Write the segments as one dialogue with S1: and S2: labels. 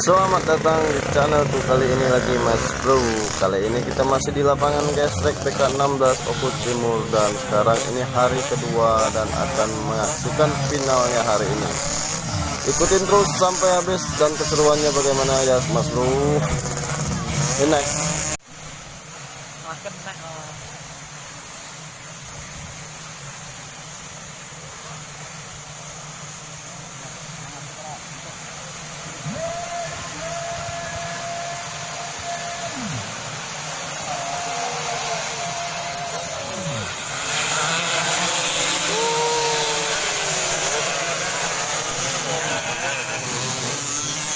S1: Selamat datang di channelku. Kali ini lagi Mas Bro. Kali ini kita masih di lapangan gestrek PK16 Oku Timur, dan sekarang ini hari kedua dan akan menyaksikan finalnya hari ini. Ikutin terus sampai habis dan keseruannya bagaimana ya Mas Bro. Next.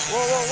S1: Wow.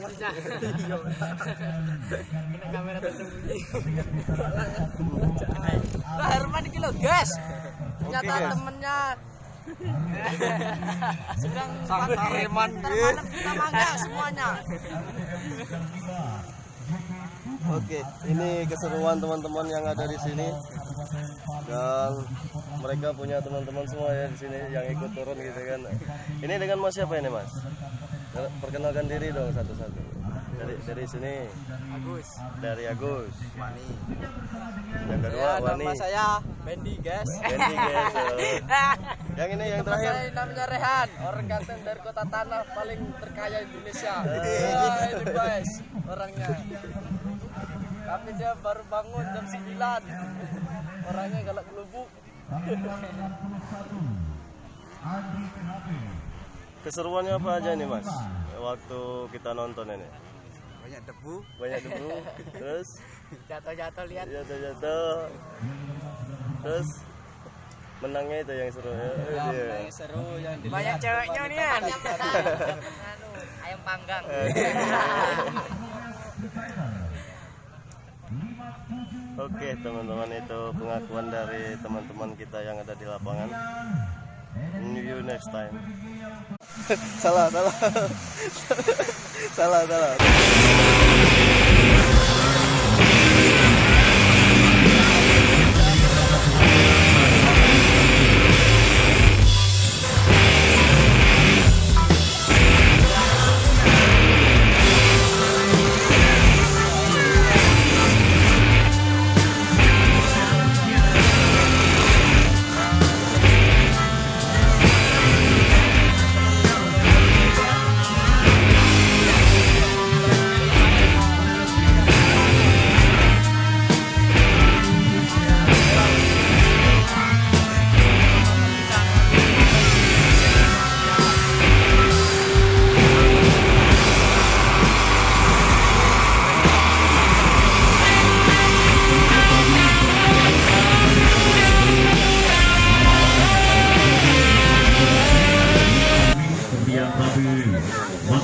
S2: harusnya. Kena kamera tersembunyi. Lah Herman iki lho, guys. Ternyata temennya sedang
S1: Herman
S2: kita mangga semuanya.
S1: Oke, ini keseruan teman-teman yang ada di sini. Dan mereka punya teman-teman semua ya di sini yang ikut turun gitu kan. Ini dengan Mas siapa ini, Mas? Perkenalkan diri dong satu-satu. Dari sini.
S2: Agus.
S1: Dari Agus.
S2: Wani.
S1: Yang kedua Wani.
S2: Nama saya Bendi, guys.
S1: Bendi, guys. Yang ini yang terakhir.
S2: Saya namanya Rehan, orang Klaten dari Kota Tanah paling terkaya Indonesia. Ini guys, orangnya. Tapi dia baru bangun jam 9. Orangnya galak gelubuk.
S1: Keseruannya apa aja nih, Mas? Waktu kita nonton ini.
S2: Banyak debu.
S1: Terus
S2: Jatuh-jatuh lihat.
S1: jatuh. Terus menangnya itu yang seru ya.
S2: Yang seru yang banyak ceweknya nih kan. Ayam panggang.
S1: Oke teman-teman, itu pengakuan dari teman-teman kita yang ada di lapangan. See you next time. salah.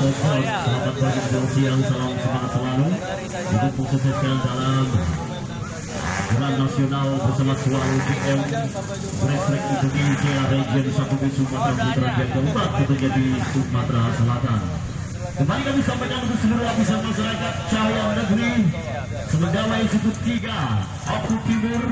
S3: Selamat pagi, siang, salam semangat selalu untuk mensukseskan dalam Grand Nasional bersama Suara UGM Racetrack Indonesia Region 1 di Sumatera Utara yang keempat tentunya di Sumatera Selatan. Kembali kami sampaikan untuk seluruh lapisan masyarakat Cahaya Negeri Semendawai Institut 3 Oku Timur